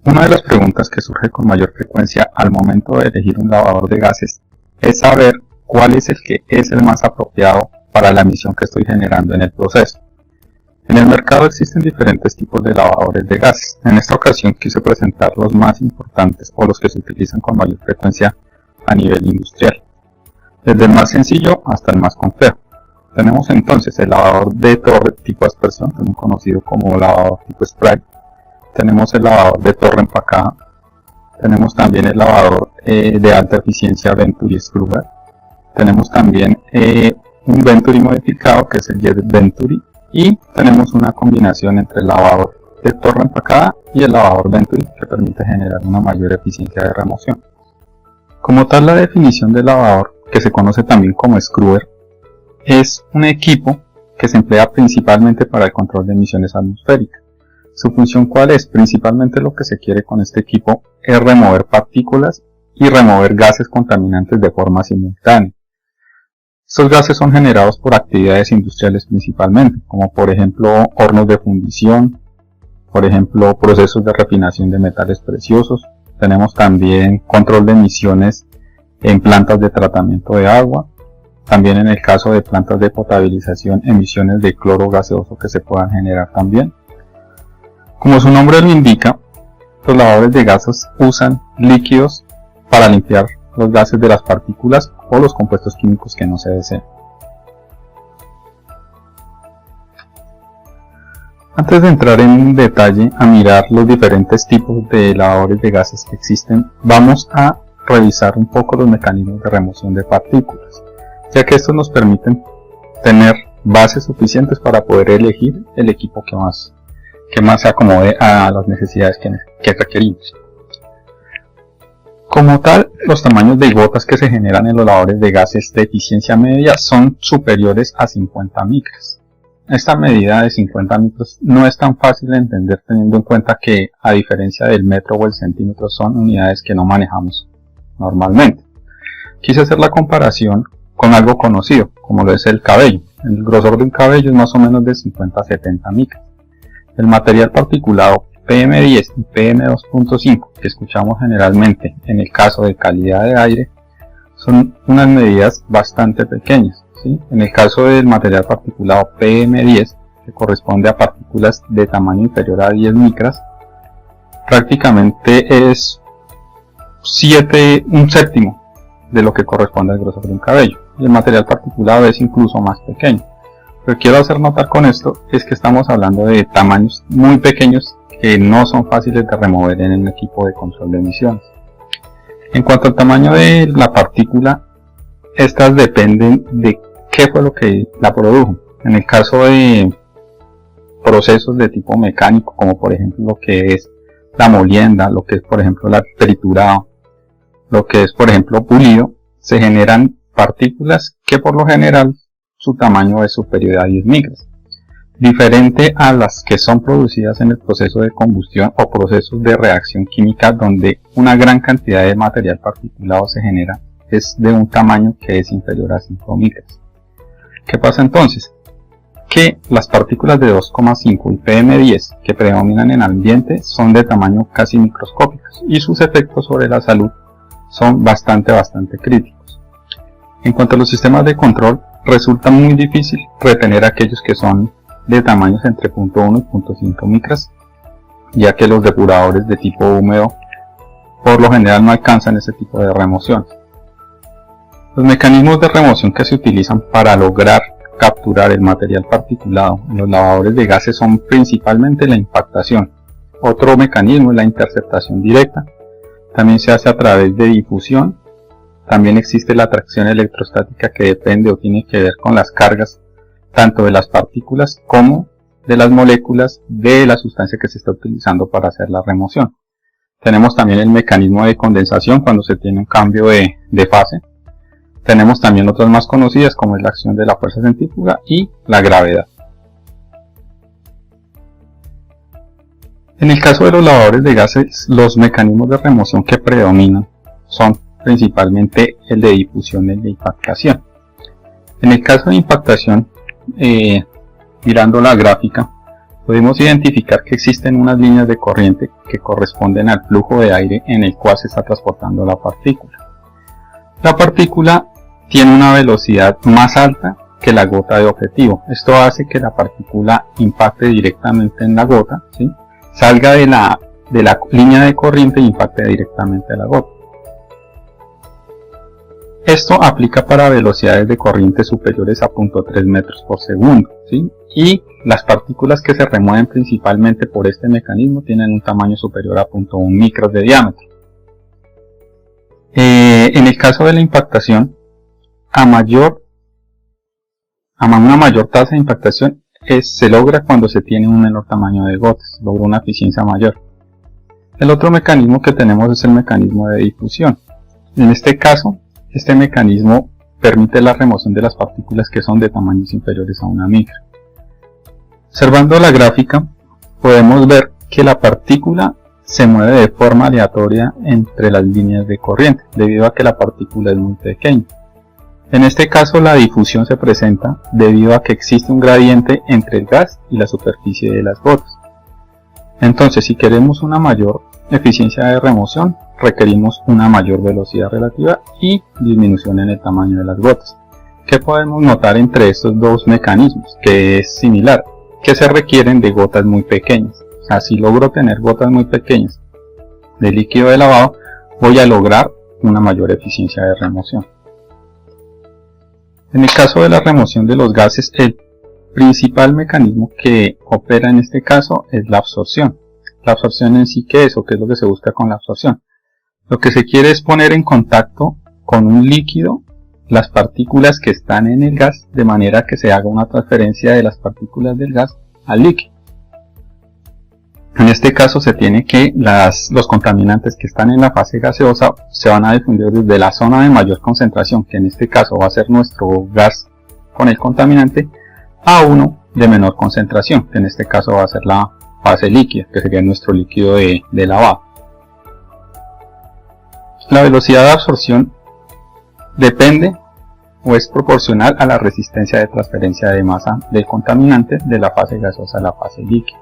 Una de las preguntas que surge con mayor frecuencia al momento de elegir un lavador de gases es saber cuál es el que es el más apropiado para la emisión que estoy generando en el proceso. En el mercado existen diferentes tipos de lavadores de gases. En esta ocasión quise presentar los más importantes o los que se utilizan con mayor frecuencia a nivel industrial, desde el más sencillo hasta el más complejo. Tenemos entonces el lavador de torre tipo aspersión, también conocido como lavador tipo spray. Tenemos el lavador de torre empacada. Tenemos también el lavador de alta eficiencia Venturi Scrubber. Tenemos también un Venturi modificado que es el Jet Venturi. Y tenemos una combinación entre el lavador de torre empacada y el lavador Venturi que permite generar una mayor eficiencia de remoción. Como tal, la definición del lavador, que se conoce también como scrubber, es un equipo que se emplea principalmente para el control de emisiones atmosféricas. ¿Su función cuál es? Principalmente lo que se quiere con este equipo es remover partículas y remover gases contaminantes de forma simultánea. Estos gases son generados por actividades industriales principalmente, como por ejemplo hornos de fundición, por ejemplo procesos de refinación de metales preciosos. Tenemos también control de emisiones en plantas de tratamiento de agua. También en el caso de plantas de potabilización, emisiones de cloro gaseoso que se puedan generar también. Como su nombre lo indica, los lavadores de gases usan líquidos para limpiar los gases de las partículas o los compuestos químicos que no se deseen. Antes de entrar en detalle a mirar los diferentes tipos de lavadores de gases que existen, vamos a revisar un poco los mecanismos de remoción de partículas, ya que estos nos permiten tener bases suficientes para poder elegir el equipo que más se acomode a las necesidades que requerimos. Como tal, los tamaños de gotas que se generan en los lavadores de gases de eficiencia media son superiores a 50 micras. Esta medida de 50 micros no es tan fácil de entender teniendo en cuenta que, a diferencia del metro o el centímetro, son unidades que no manejamos normalmente. Quise hacer la comparación con algo conocido, como lo es el cabello. El grosor de un cabello es más o menos de 50 a 70 micras. El material particulado PM10 y PM2.5 que escuchamos generalmente en el caso de calidad de aire son unas medidas bastante pequeñas, ¿sí? En el caso del material particulado PM10, que corresponde a partículas de tamaño inferior a 10 micras, prácticamente es un séptimo de lo que corresponde al grosor de un cabello, y el material particulado es incluso más pequeño. Lo que quiero hacer notar con esto es que estamos hablando de tamaños muy pequeños que no son fáciles de remover en un equipo de control de emisiones. En cuanto al tamaño de la partícula, estas dependen de qué fue lo que la produjo. En el caso de procesos de tipo mecánico, como por ejemplo lo que es la molienda, lo que es por ejemplo la triturado, lo que es por ejemplo pulido, se generan partículas que por lo general su tamaño es superior a 10 micras, diferente a las que son producidas en el proceso de combustión o procesos de reacción química donde una gran cantidad de material particulado se genera, es de un tamaño que es inferior a 5 micras. ¿Qué pasa entonces? Que las partículas de 2,5 y PM10 que predominan en el ambiente son de tamaño casi microscópicos y sus efectos sobre la salud son bastante críticos. En cuanto a los sistemas de control, resulta muy difícil retener aquellos que son de tamaños entre 0.1 y 0.5 micras, ya que los depuradores de tipo húmedo por lo general no alcanzan ese tipo de remoción. Los mecanismos de remoción que se utilizan para lograr capturar el material particulado en los lavadores de gases son principalmente la impactación. Otro mecanismo es la interceptación directa. También se hace a través de difusión. También existe la atracción electrostática, que depende o tiene que ver con las cargas tanto de las partículas como de las moléculas de la sustancia que se está utilizando para hacer la remoción. Tenemos también el mecanismo de condensación cuando se tiene un cambio de fase. Tenemos también otras más conocidas como es la acción de la fuerza centrífuga y la gravedad. En el caso de los lavadores de gases, los mecanismos de remoción que predominan son principalmente el de difusión y el de impactación. En el caso de impactación, mirando la gráfica, podemos identificar que existen unas líneas de corriente que corresponden al flujo de aire en el cual se está transportando la partícula. La partícula tiene una velocidad más alta que la gota de objetivo. Esto hace que la partícula impacte directamente en la gota, ¿sí? Salga de la línea de corriente e impacte directamente a la gota. Esto aplica para velocidades de corriente superiores a 0.3 metros por segundo, ¿sí? Y las partículas que se remueven principalmente por este mecanismo tienen un tamaño superior a 0.1 micros de diámetro. En el caso de la impactación, una mayor tasa de impactación se logra cuando se tiene un menor tamaño de gotas, logra una eficiencia mayor. El otro mecanismo que tenemos es el mecanismo de difusión. En este caso, este mecanismo permite la remoción de las partículas que son de tamaños inferiores a una micra. Observando la gráfica, podemos ver que la partícula se mueve de forma aleatoria entre las líneas de corriente, debido a que la partícula es muy pequeña. En este caso, la difusión se presenta debido a que existe un gradiente entre el gas y la superficie de las gotas. Entonces, si queremos una mayor eficiencia de remoción, requerimos una mayor velocidad relativa y disminución en el tamaño de las gotas. ¿Qué podemos notar entre estos dos mecanismos? Que es similar, que se requieren de gotas muy pequeñas. O sea, si logro tener gotas muy pequeñas de líquido de lavado, voy a lograr una mayor eficiencia de remoción. En el caso de la remoción de los gases, el principal mecanismo que opera en este caso es la absorción. La absorción en sí, ¿qué es o qué es lo que se busca con la absorción? Lo que se quiere es poner en contacto con un líquido las partículas que están en el gas, de manera que se haga una transferencia de las partículas del gas al líquido. En este caso se tiene que los contaminantes que están en la fase gaseosa se van a difundir desde la zona de mayor concentración, que en este caso va a ser nuestro gas con el contaminante, a uno de menor concentración, que en este caso va a ser la fase líquida, que sería nuestro líquido de lavado. La velocidad de absorción depende o es proporcional a la resistencia de transferencia de masa del contaminante de la fase gaseosa a la fase líquida.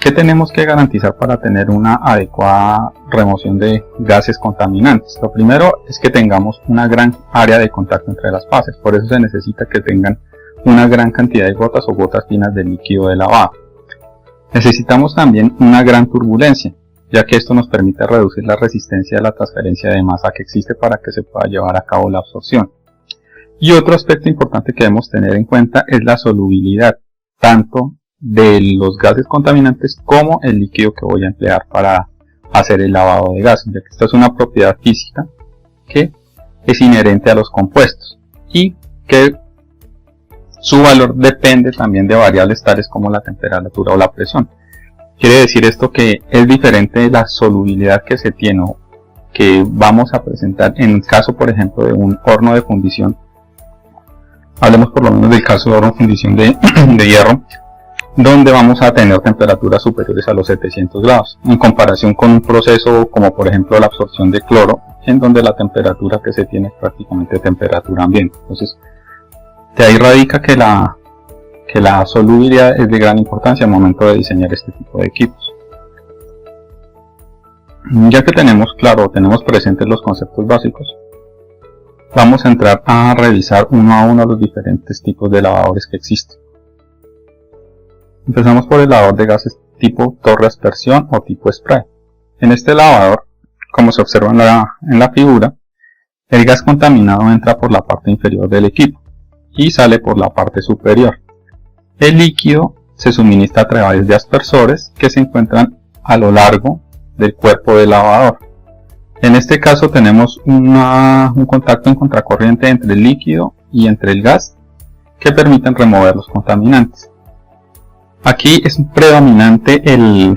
¿Qué tenemos que garantizar para tener una adecuada remoción de gases contaminantes? Lo primero es que tengamos una gran área de contacto entre las fases, por eso se necesita que tengan una gran cantidad de gotas o gotas finas de líquido de lavado. Necesitamos también una gran turbulencia, ya que esto nos permite reducir la resistencia de la transferencia de masa que existe para que se pueda llevar a cabo la absorción. Y otro aspecto importante que debemos tener en cuenta es la solubilidad, tanto de los gases contaminantes como el líquido que voy a emplear para hacer el lavado de gases, ya que esta es una propiedad física que es inherente a los compuestos y que su valor depende también de variables tales como la temperatura o la presión. Quiere decir esto que es diferente de la solubilidad que se tiene o que vamos a presentar en el caso, por ejemplo, de un horno de fundición. Hablemos por lo menos del caso de horno de fundición de hierro, donde vamos a tener temperaturas superiores a los 700 grados, en comparación con un proceso como por ejemplo la absorción de cloro, en donde la temperatura que se tiene es prácticamente temperatura ambiente. Entonces, de ahí radica que la solubilidad es de gran importancia al momento de diseñar este tipo de equipos. Ya que tenemos presentes los conceptos básicos, vamos a entrar a revisar uno a uno los diferentes tipos de lavadores que existen. Empezamos por el lavador de gases tipo torre aspersión o tipo spray. En este lavador, como se observa en la figura, el gas contaminado entra por la parte inferior del equipo y sale por la parte superior. El líquido se suministra a través de aspersores que se encuentran a lo largo del cuerpo del lavador. En este caso tenemos un contacto en contracorriente entre el líquido y entre el gas que permiten remover los contaminantes. Aquí es predominante el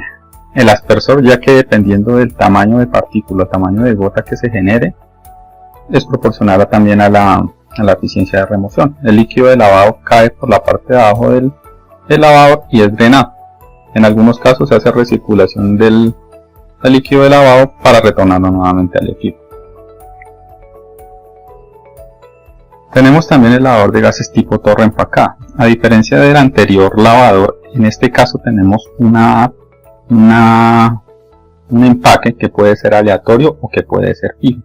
aspersor, ya que dependiendo del tamaño de partícula, tamaño de gota que se genere, es proporcional también a la eficiencia de remoción. El líquido de lavado cae por la parte de abajo del lavador y es drenado. En algunos casos se hace recirculación del líquido de lavado para retornarlo nuevamente al equipo. Tenemos también el lavador de gases tipo torre empacada. A diferencia del anterior lavador, en este caso tenemos un empaque que puede ser aleatorio o que puede ser fijo.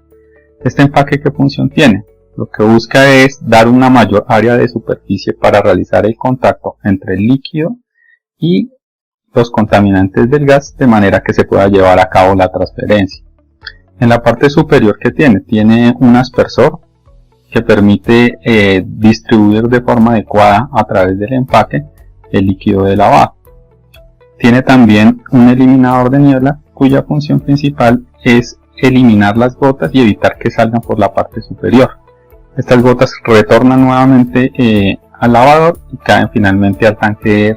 Este empaque, ¿qué función tiene? Lo que busca es dar una mayor área de superficie para realizar el contacto entre el líquido y los contaminantes del gas, de manera que se pueda llevar a cabo la transferencia. En la parte superior, que tiene un aspersor que permite distribuir de forma adecuada a través del empaque el líquido de lavado. Tiene también un eliminador de niebla, cuya función principal es eliminar las gotas y evitar que salgan por la parte superior. Estas gotas retornan nuevamente al lavador y caen finalmente al tanque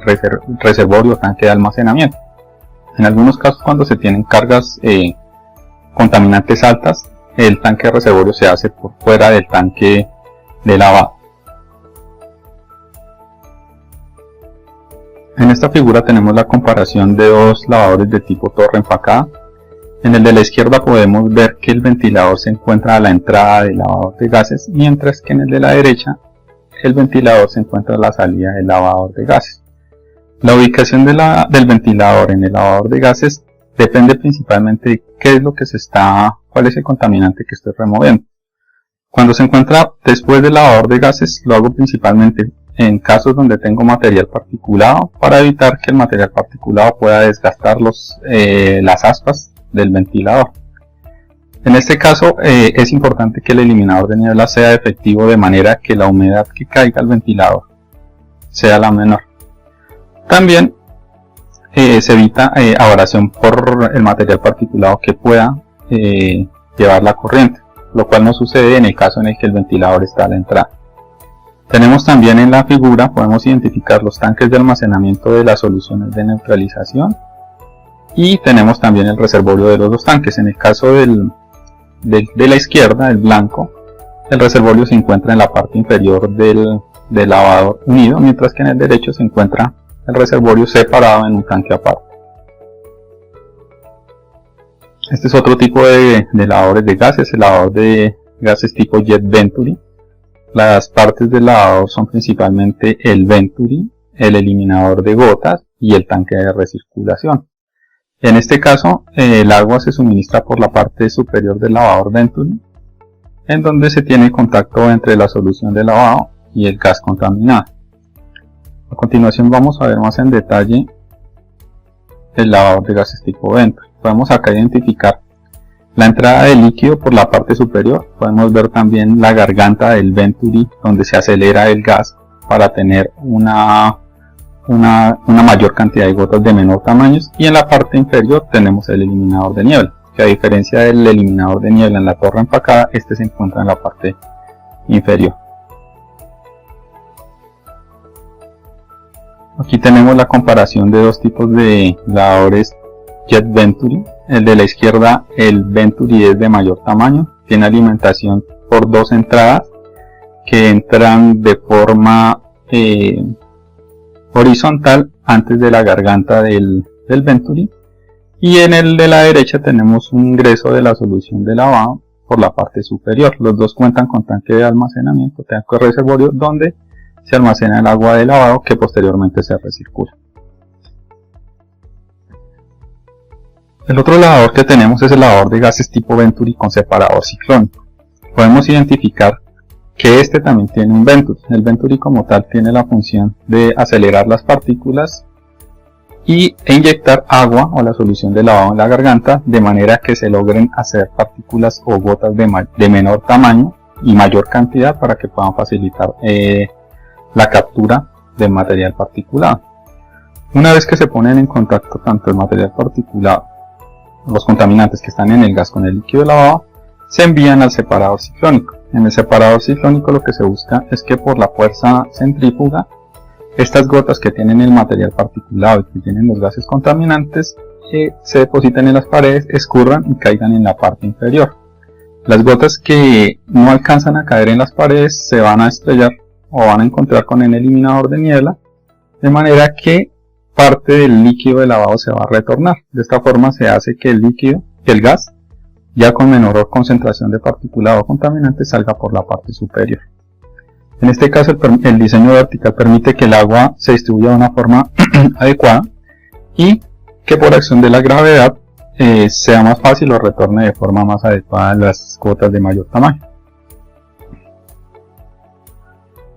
reservorio o tanque de almacenamiento. En algunos casos, cuando se tienen cargas contaminantes altas, el tanque reservorio se hace por fuera del tanque de lavado. En esta figura tenemos la comparación de dos lavadores de tipo torre empacada. En el de la izquierda podemos ver que el ventilador se encuentra a la entrada del lavador de gases, mientras que en el de la derecha el ventilador se encuentra a la salida del lavador de gases. La ubicación del ventilador en el lavador de gases depende principalmente de cuál es el contaminante que estoy removiendo. Cuando se encuentra después del lavador de gases, lo hago principalmente en casos donde tengo material particulado, para evitar que el material particulado pueda desgastar las aspas del ventilador. En este caso es importante que el eliminador de niebla sea efectivo, de manera que la humedad que caiga al ventilador sea la menor. También se evita abrasión por el material particulado que pueda llevar la corriente, lo cual no sucede en el caso en el que el ventilador está a la entrada. Tenemos también en la figura, podemos identificar los tanques de almacenamiento de las soluciones de neutralización, y tenemos también el reservorio de los dos tanques. En el caso de la izquierda, el blanco, el reservorio se encuentra en la parte inferior del lavador unido, mientras que en el derecho se encuentra el reservorio separado en un tanque aparte. Este es otro tipo de lavadores de gases, el lavador de gases tipo Jet Venturi. Las partes del lavador son principalmente el Venturi, el eliminador de gotas y el tanque de recirculación. En este caso, el agua se suministra por la parte superior del lavador Venturi, en donde se tiene contacto entre la solución de lavado y el gas contaminado. A continuación vamos a ver más en detalle el lavador de gases tipo Venturi. Podemos acá identificar la entrada del líquido por la parte superior. Podemos ver también la garganta del Venturi, donde se acelera el gas para tener una mayor cantidad de gotas de menor tamaño, y en la parte inferior tenemos el eliminador de niebla, que a diferencia del eliminador de niebla en la torre empacada, este se encuentra en la parte inferior. Aquí tenemos la comparación de dos tipos de lavadores Jet Venturi. El de la izquierda, el Venturi, es de mayor tamaño, tiene alimentación por dos entradas que entran de forma horizontal antes de la garganta del Venturi, y en el de la derecha tenemos un ingreso de la solución de lavado por la parte superior. Los dos cuentan con tanque de almacenamiento, tanque reservorio, donde se almacena el agua de lavado que posteriormente se recircula. El otro lavador que tenemos es el lavador de gases tipo Venturi con separador ciclónico. Podemos identificar que este también tiene un Venturi. El Venturi como tal tiene la función de acelerar las partículas e inyectar agua o la solución de lavado en la garganta, de manera que se logren hacer partículas o gotas de menor tamaño y mayor cantidad, para que puedan facilitar la captura del material particulado. Una vez que se ponen en contacto tanto el material particulado, los contaminantes que están en el gas con el líquido de lavado, se envían al separador ciclónico. En el separador ciclónico lo que se busca es que por la fuerza centrífuga, estas gotas que tienen el material particulado y que tienen los gases contaminantes se depositen en las paredes, escurran y caigan en la parte inferior. Las gotas que no alcanzan a caer en las paredes se van a estrellar o van a encontrar con el eliminador de niebla, de manera que parte del líquido de lavado se va a retornar. De esta forma se hace que el gas, ya con menor concentración de particulado o contaminante, salga por la parte superior. En este caso el diseño vertical permite que el agua se distribuya de una forma adecuada y que por acción de la gravedad sea más fácil o retorne de forma más adecuada las gotas de mayor tamaño.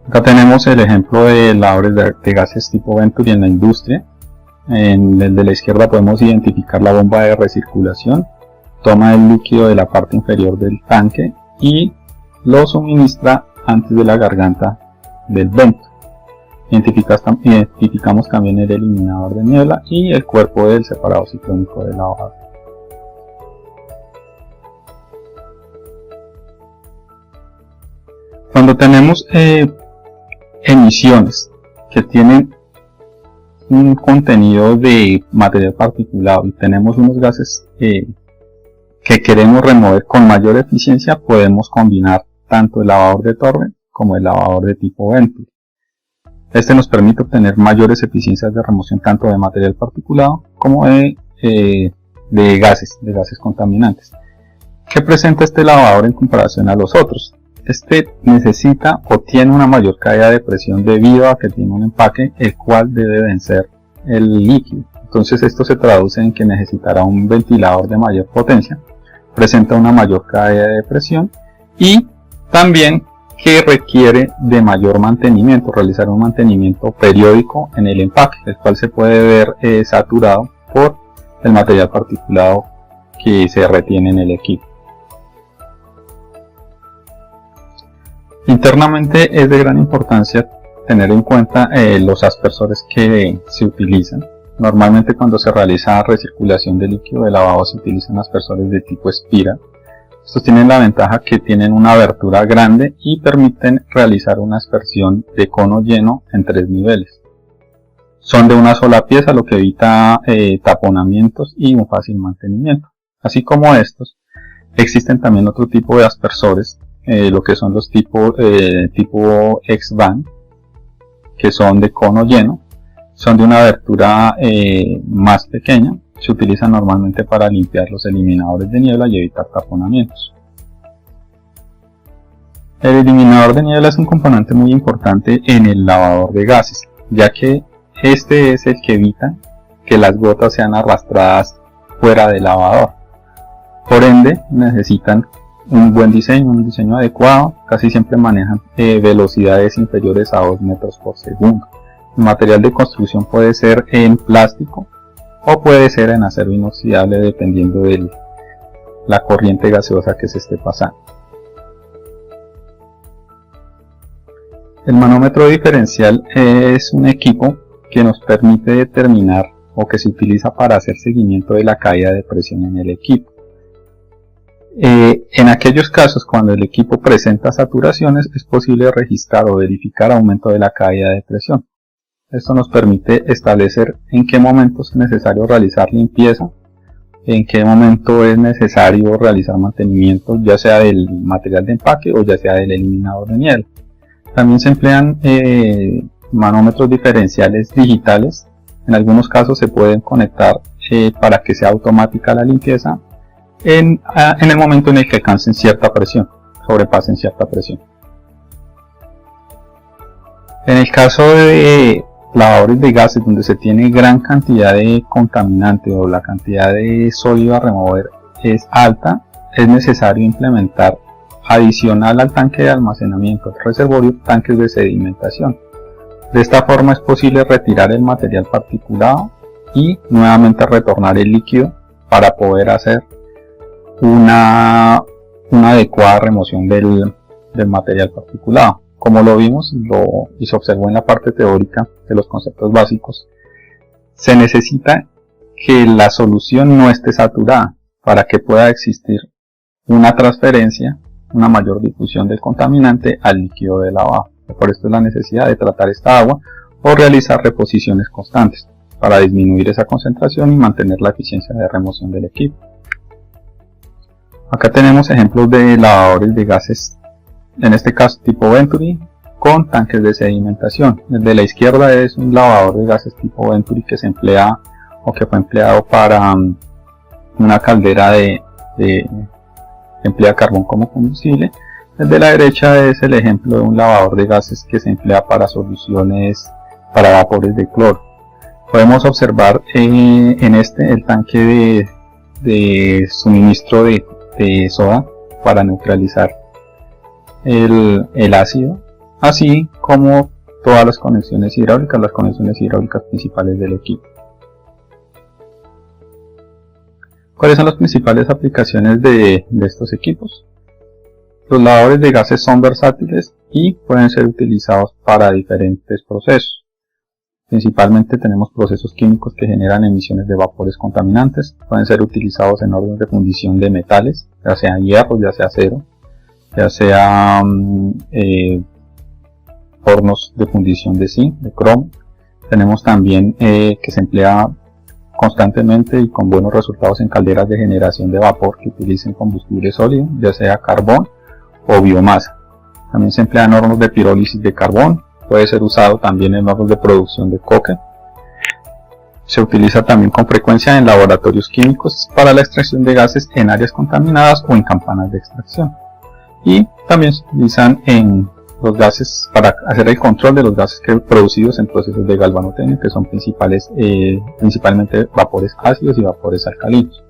Acá tenemos el ejemplo de lavadores de gases tipo Venturi en la industria. En el de la izquierda podemos identificar la bomba de recirculación, toma el líquido de la parte inferior del tanque y lo suministra antes de la garganta del vento. Identificamos también el eliminador de niebla y el cuerpo del separador ciclónico de lavado. Cuando tenemos emisiones que tienen un contenido de material particulado y tenemos unos gases que queremos remover con mayor eficiencia, podemos combinar tanto el lavador de Torre como el lavador de tipo Venturi. Este nos permite obtener mayores eficiencias de remoción tanto de material particulado como de gases contaminantes. ¿Qué presenta este lavador en comparación a los otros? Este necesita o tiene una mayor caída de presión debido a que tiene un empaque el cual debe vencer el líquido. Entonces esto se traduce en que necesitará un ventilador de mayor potencia, presenta una mayor caída de presión y también que requiere de mayor mantenimiento, realizar un mantenimiento periódico en el empaque, el cual se puede ver saturado por el material particulado que se retiene en el equipo. Internamente es de gran importancia tener en cuenta los aspersores que se utilizan. Normalmente cuando se realiza recirculación de líquido de lavado se utilizan aspersores de tipo espiral. Estos tienen la ventaja que tienen una abertura grande y permiten realizar una aspersión de cono lleno en 3 niveles. Son de una sola pieza, lo que evita taponamientos y un fácil mantenimiento. Así como estos, existen también otro tipo de aspersores, lo que son los tipo X-Band, que son de cono lleno, son de una abertura más pequeña. Se utilizan normalmente para limpiar los eliminadores de niebla y evitar taponamientos. El eliminador de niebla es un componente muy importante en el lavador de gases, ya que este es el que evita que las gotas sean arrastradas fuera del lavador. Por ende, necesitan un buen diseño, un diseño adecuado. Casi siempre manejan velocidades inferiores a 2 metros por segundo. El material de construcción puede ser en plástico o puede ser en acero inoxidable dependiendo de la corriente gaseosa que se esté pasando. El manómetro diferencial es un equipo que nos permite determinar o que se utiliza para hacer seguimiento de la caída de presión en el equipo. En aquellos casos cuando el equipo presenta saturaciones es posible registrar o verificar aumento de la caída de presión. Esto nos permite establecer en qué momento es necesario realizar limpieza, en qué momento es necesario realizar mantenimiento, ya sea del material de empaque o ya sea del eliminador de niebla. También se emplean manómetros diferenciales digitales. En algunos casos se pueden conectar para que sea automática la limpieza en el momento en el que alcancen cierta presión, sobrepasen cierta presión. En el caso de lavadores de gases donde se tiene gran cantidad de contaminante o la cantidad de sólido a remover es alta, es necesario implementar adicional al tanque de almacenamiento del reservorio tanques de sedimentación. De esta forma es posible retirar el material particulado y nuevamente retornar el líquido para poder hacer una adecuada remoción del material particulado. Como lo vimos y se observó en la parte teórica de los conceptos básicos, se necesita que la solución no esté saturada para que pueda existir una transferencia, una mayor difusión del contaminante al líquido de lavado. Por esto es la necesidad de tratar esta agua o realizar reposiciones constantes para disminuir esa concentración y mantener la eficiencia de remoción del equipo. Acá tenemos ejemplos de lavadores de gases, en este caso tipo Venturi, con tanques de sedimentación. El de la izquierda es un lavador de gases tipo Venturi que se emplea o que fue empleado para una caldera que emplea carbón como combustible. El de la derecha es el ejemplo de un lavador de gases que se emplea para soluciones para vapores de cloro. Podemos observar en este el tanque de suministro de soda para neutralizar el ácido, así como todas las conexiones hidráulicas principales del equipo. ¿Cuáles son las principales aplicaciones de estos equipos? Los lavadores de gases son versátiles y pueden ser utilizados para diferentes procesos. Principalmente tenemos procesos químicos que generan emisiones de vapores contaminantes. Pueden ser utilizados en hornos de fundición de metales, ya sea hierro, ya sea acero, ya sea hornos de fundición de zinc, de cromo. Tenemos también que se emplea constantemente y con buenos resultados en calderas de generación de vapor que utilicen combustible sólido, ya sea carbón o biomasa. También se emplean hornos de pirólisis de carbón. Puede ser usado también en hornos de producción de coque. Se utiliza también con frecuencia en laboratorios químicos para la extracción de gases en áreas contaminadas o en campanas de extracción. Y también se utilizan en los gases para hacer el control de los gases producidos en procesos de galvanotecnia, que son principalmente vapores ácidos y vapores alcalinos.